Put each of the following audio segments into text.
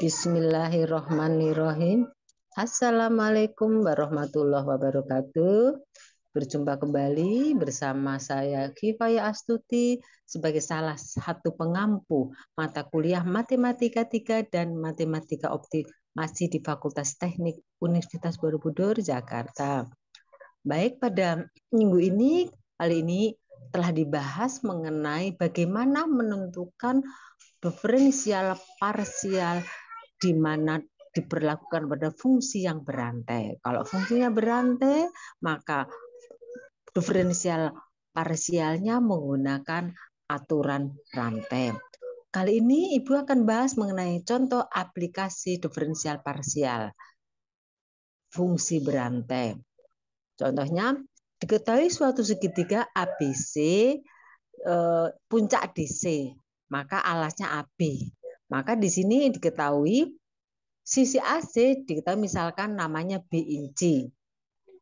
Bismillahirrahmanirrahim. Assalamualaikum warahmatullahi wabarakatuh. Berjumpa kembali bersama saya Kifaya Astuti sebagai salah satu pengampu mata kuliah Matematika 3 dan Matematika Optik masih di Fakultas Teknik Universitas Borobudur, Jakarta. Baik, pada minggu ini, kali ini telah dibahas mengenai bagaimana menentukan diferensial parsial di mana diberlakukan pada fungsi yang berantai. Kalau fungsinya berantai, maka diferensial parsialnya menggunakan aturan rantai. Kali ini Ibu akan bahas mengenai contoh aplikasi diferensial parsial fungsi berantai. Contohnya, diketahui suatu segitiga ABC puncak DC, maka alasnya AB. Maka di sini diketahui sisi AC diketahui misalkan namanya B inci.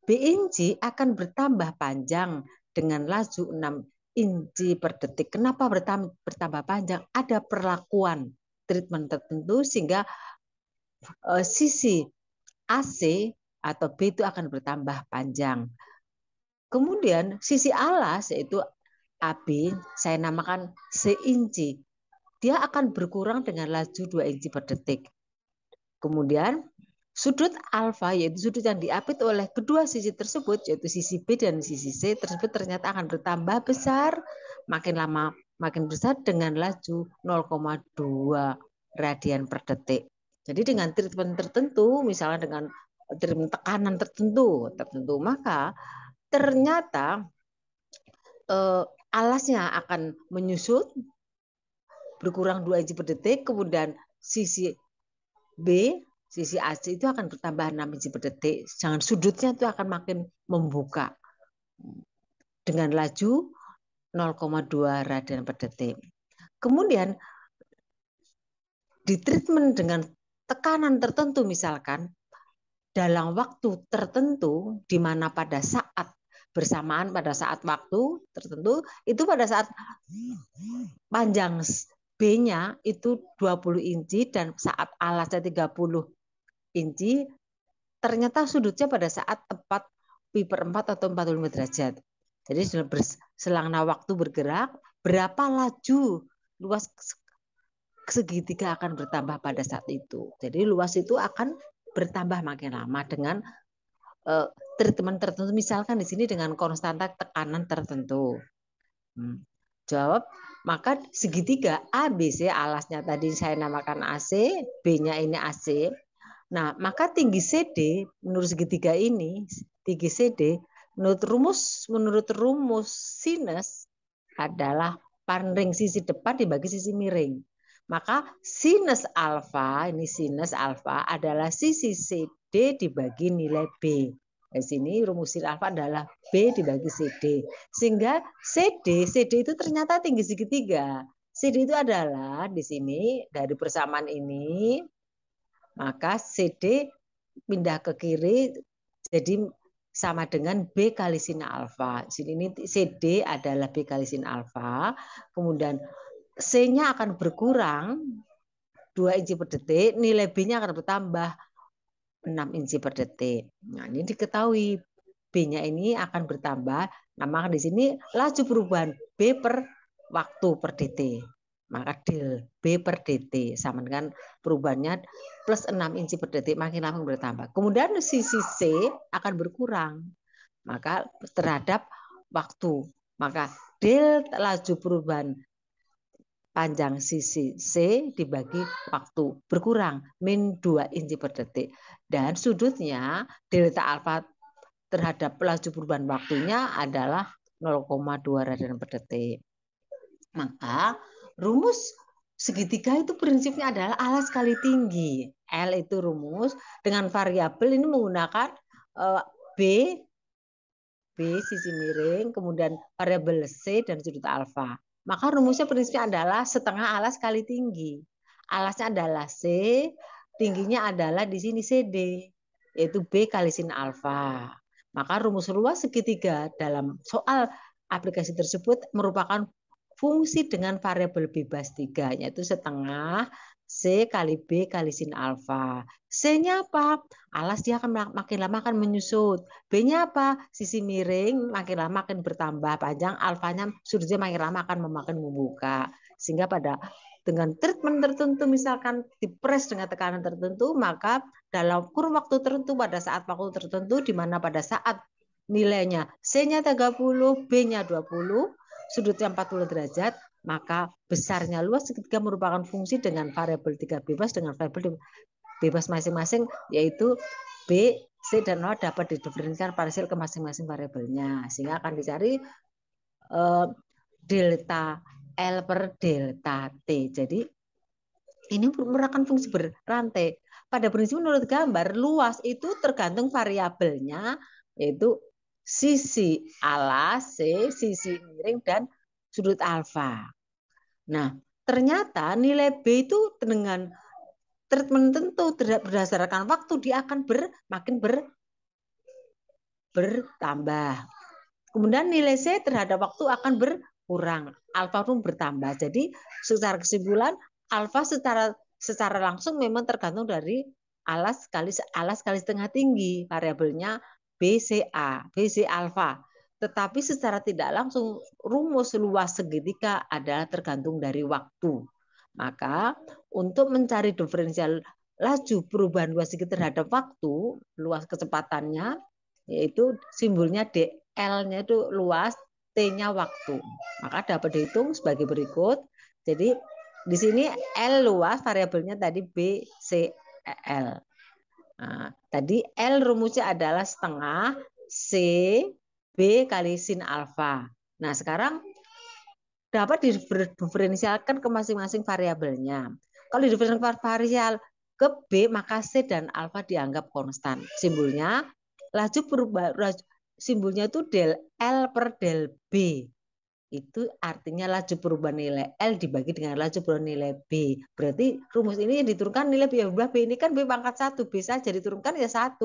B inci akan bertambah panjang dengan laju 6 inci per detik. Kenapa bertambah panjang? Ada perlakuan treatment tertentu sehingga sisi AC atau B itu akan bertambah panjang. Kemudian sisi alas yaitu AB saya namakan C inci. Dia akan berkurang dengan laju 2 inci per detik. Kemudian sudut alfa yaitu sudut yang diapit oleh kedua sisi tersebut yaitu sisi B dan sisi C tersebut ternyata akan bertambah besar makin lama makin besar dengan laju 0,2 radian per detik. Jadi dengan treatment tertentu misalnya dengan treatment tekanan tertentu maka ternyata alasnya akan menyusut berkurang 2 inci per detik, kemudian sisi B, sisi AC itu akan bertambah 6 inci per detik. Jangan sudutnya itu akan makin membuka dengan laju 0,2 radian per detik. Kemudian di treatment dengan tekanan tertentu misalkan dalam waktu tertentu di mana pada saat bersamaan pada saat waktu tertentu itu pada saat panjang B-nya itu 20 inci dan saat alasnya 30 inci ternyata sudutnya pada saat 4π/4 atau 45 derajat. Jadi selangna waktu bergerak berapa laju luas segitiga akan bertambah pada saat itu. Jadi luas itu akan bertambah makin lama dengan treatment tertentu misalkan di sini dengan konstanta tekanan tertentu. Jawab, maka segitiga ABC alasnya tadi saya namakan AC, B-nya ini AC. Nah, maka tinggi CD menurut segitiga ini, tinggi CD menurut rumus sinus adalah pandang sisi depan dibagi sisi miring. Maka sinus alfa, ini sinus alfa adalah sisi CD dibagi nilai B. Di sini rumus sin alfa adalah B dibagi CD. Sehingga CD itu ternyata tinggi segitiga. CD itu adalah di sini dari persamaan ini, maka CD pindah ke kiri jadi sama dengan B kali sin alfa. Sini ini CD adalah B kali sin alfa. Kemudian C-nya akan berkurang 2 inci per detik, nilai B-nya akan bertambah 6 inci per detik. Nah, ini diketahui B-nya ini akan bertambah. Nah, maka di sini laju perubahan B per waktu per dt. Maka del B per dt sama dengan perubahannya plus 6 inci per detik makin lama bertambah. Kemudian sisi C akan berkurang. Maka terhadap waktu. Maka del laju perubahan panjang sisi C dibagi waktu berkurang min 2 inci per detik. Dan sudutnya delta alfa terhadap laju perubahan waktunya adalah 0,2 radian per detik. Maka rumus segitiga itu prinsipnya adalah alas kali tinggi. L itu rumus dengan variabel ini menggunakan B sisi miring, kemudian variabel C dan sudut alfa. Maka rumusnya prinsipnya adalah setengah alas kali tinggi. Alasnya adalah C, tingginya adalah di sini CD, yaitu B kali sin alfa. Maka rumus luas segitiga dalam soal aplikasi tersebut merupakan fungsi dengan variabel bebas 3, yaitu setengah C kali B kali sin alfa. C-nya apa? Alas dia akan makin lama akan menyusut. B-nya apa? Sisi miring makin lama akan bertambah panjang, alfanya sudutnya makin lama akan memakin membuka. Sehingga pada dengan treatment tertentu, misalkan dipres dengan tekanan tertentu, maka dalam kurun waktu tertentu, pada saat waktu tertentu, di mana pada saat nilainya C-nya 30, B-nya 20, sudutnya 40 derajat, maka besarnya luas segitiga merupakan fungsi dengan variabel 3 bebas dengan variabel bebas masing-masing, yaitu B, C, dan O dapat didiferensiasikan parsial ke masing-masing variabelnya. Sehingga akan dicari delta L per delta T. Jadi ini merupakan fungsi berantai. Pada prinsip menurut gambar, luas itu tergantung variabelnya, yaitu sisi alas C, sisi miring, dan sudut alfa. Nah, ternyata nilai B itu dengan treatment tentu berdasarkan waktu dia akan makin bertambah. Kemudian nilai C terhadap waktu akan berkurang, alfa pun bertambah. Jadi secara kesimpulan alfa secara langsung memang tergantung dari alas kali setengah tinggi, variabelnya BCA, BC alfa. Tetapi secara tidak langsung rumus luas segitiga adalah tergantung dari waktu. Maka untuk mencari diferensial laju perubahan luas segitiga terhadap waktu, luas kecepatannya, yaitu simbolnya DL-nya itu luas, T-nya waktu. Maka dapat dihitung sebagai berikut. Jadi di sini L luas, variabelnya tadi B, C, L. Nah, tadi L rumusnya adalah setengah C B kali sin alfa. Nah, sekarang dapat diferensialkan ke masing-masing variabelnya. Kalau diferensial variabel ke B, maka C dan alfa dianggap konstan. Simbolnya simbolnya itu del L per del B. Itu artinya laju perubahan nilai L dibagi dengan laju perubahan nilai B. Berarti rumus ini yang diturunkan nilai B berubah, B ini kan B pangkat 1, B saja diturunkan ya 1.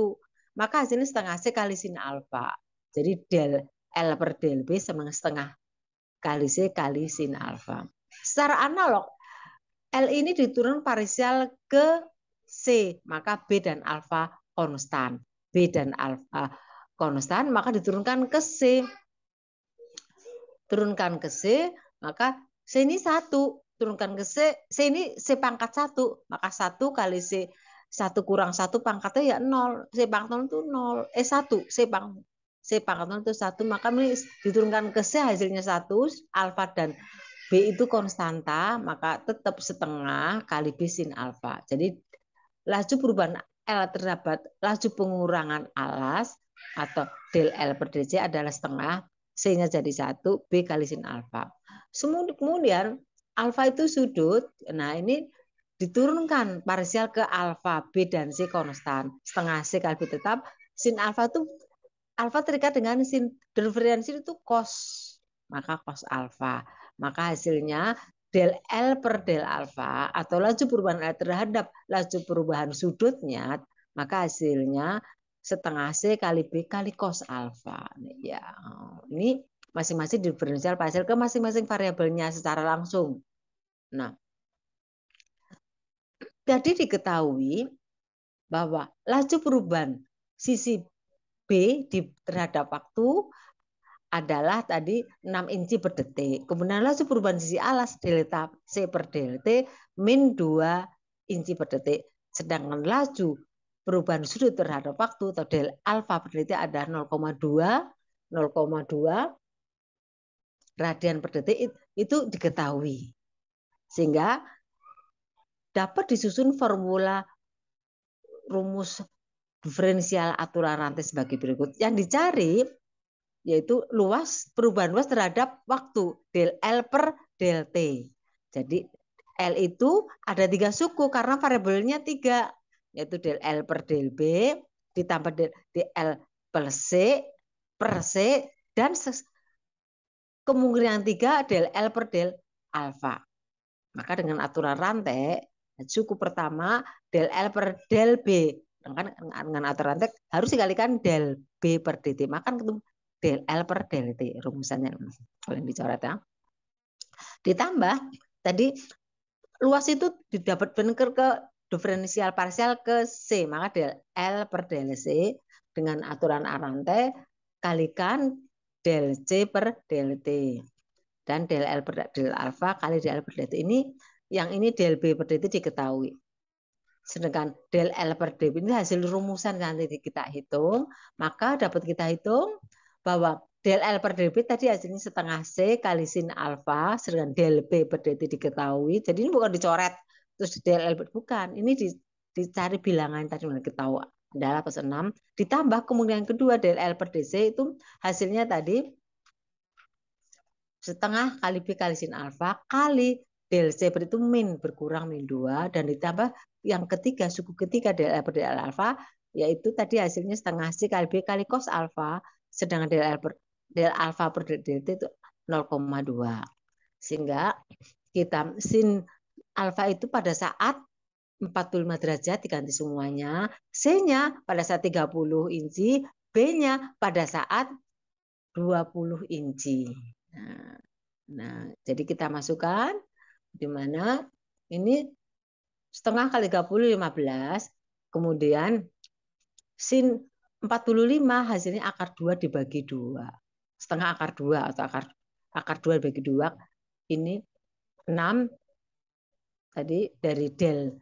Maka hasilnya setengah C kali sin alfa. Jadi del L per del B sama setengah kali C kali sin alfa. Secara analog, L ini diturunkan parsial ke C, maka B dan alfa konstan. B dan alfa konstan, maka diturunkan ke C. Turunkan ke C, maka C ini 1. Turunkan ke C, C ini C pangkat 1. Maka 1 kali C, 1 kurang 1 pangkatnya ya 0. C pangkat 0 itu 0. 1, C pangkat 0 itu 1. Maka ini diturunkan ke C hasilnya 1. Alfa dan B itu konstanta, maka tetap setengah kali B sin alfa. Jadi laju perubahan L terdapat laju pengurangan alas atau del L per del C adalah setengah, C-nya jadi 1, B kali sin alfa. Kemudian alfa itu sudut, nah ini diturunkan parsial ke alfa, B dan C konstan. Setengah C kali B tetap, sin alfa itu alfa terikat dengan sin diferensi itu cos, maka cos alfa. Maka hasilnya del L per del alfa atau laju perubahan L terhadap laju perubahan sudutnya, maka hasilnya setengah C kali B kali cos alfa. Ya, ini masing-masing diferensial parsial ke masing-masing variabelnya secara langsung. Nah, jadi diketahui bahwa laju perubahan sisi B terhadap waktu adalah tadi 6 inci per detik. Kemudian laju perubahan sisi alas delta C per delta min 2 inci per detik. Sedangkan laju perubahan sudut terhadap waktu atau del alfa per detik ada 0,2 radian per detik, itu diketahui. Sehingga dapat disusun formula rumus diferensial aturan rantai sebagai berikut. Yang dicari yaitu perubahan luas terhadap waktu del L per del T. Jadi L itu ada 3 suku karena variabelnya 3, yaitu del L per del B ditambah del L per C dan kemungkinan 3 del L per del alfa. Maka dengan aturan rantai suku pertama del L per del B, dengan aturan rantai harus dikalikan del B per dt, maka ketemu del L per del T rumusannya kalau yang dicoret ya. Ditambah tadi luas itu didapat benar ke diferensial parsial ke C, maka del L per del C dengan aturan Arante kalikan del C per del T. Dan del L per del alfa kali del L per del T. Ini yang ini del B per del T diketahui. Sedangkan del L per del ini hasil rumusan nanti kita hitung, maka dapat kita hitung bahwa del L per del B tadi hasilnya setengah C kali sin alfa, sedangkan del B per del T diketahui. Jadi ini bukan dicoret terus del L bukan, ini dicari bilangan tadi kita tahu adalah plus 6 ditambah kemudian kedua del L per DC itu hasilnya tadi setengah kali B kali sin alfa kali del C itu min berkurang min 2 dan ditambah yang ketiga suku ketiga del L per del alfa yaitu tadi hasilnya setengah C kali B kali cos alfa sedangkan del alfa per del T itu 0,2 sehingga kita sin alfa itu pada saat 45 derajat diganti semuanya, C-nya pada saat 30 inci, B-nya pada saat 20 inci. Nah, jadi kita masukkan di mana ini setengah kali 30 15, kemudian sin 45 hasilnya akar 2 dibagi 2. Setengah akar 2 atau akar 2 dibagi 2 ini 6 tadi dari del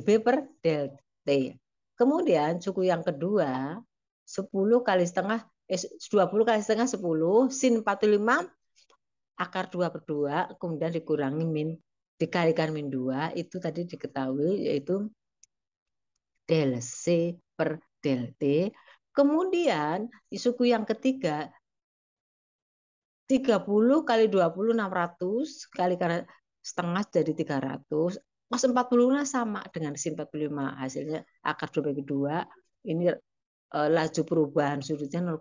B per del T. Kemudian suku yang kedua 10 kali setengah 20 kali setengah 10 sin 45 akar 2 per 2 kemudian dikurangi min dikalikan min 2 itu tadi diketahui yaitu del C per del T. Kemudian suku yang ketiga 30 kali 20 600 kali karena setengah jadi 300 pas 40 sama dengan sin 45 hasilnya akar 2 bagi 2 ini laju perubahan sudutnya 0,2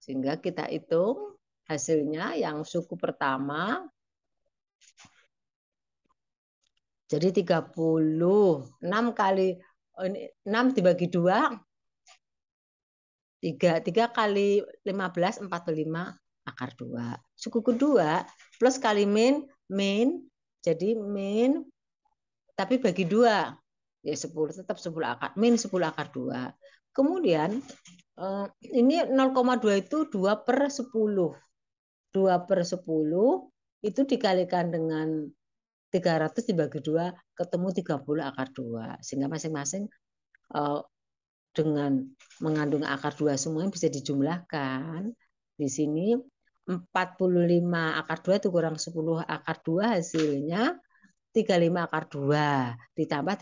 sehingga kita hitung hasilnya yang suku pertama jadi 36 kali 6 dibagi 2 3 kali 15 45 akar 2. Suku kedua plus kali min jadi min tapi bagi 2 ya 10 tetap 10 akar min 10 akar 2. Kemudian ini 0,2 itu 2 per 10. 2 per 10 itu dikalikan dengan 300 dibagi 2 ketemu 30 akar 2. Sehingga masing-masing dengan mengandung akar 2 semuanya bisa dijumlahkan. Di sini 45 akar 2 itu kurang 10 akar 2 hasilnya 35 akar 2 ditambah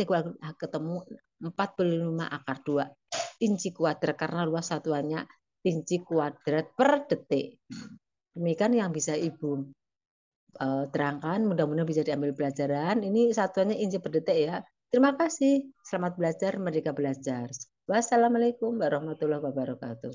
ketemu 45 akar 2 inci kuadrat karena luas satuannya inci kuadrat per detik. Demikian yang bisa Ibu terangkan, mudah-mudahan bisa diambil pelajaran. Ini satuannya inci per detik ya. Terima kasih. Selamat belajar, merdeka belajar. Wassalamualaikum warahmatullahi wabarakatuh.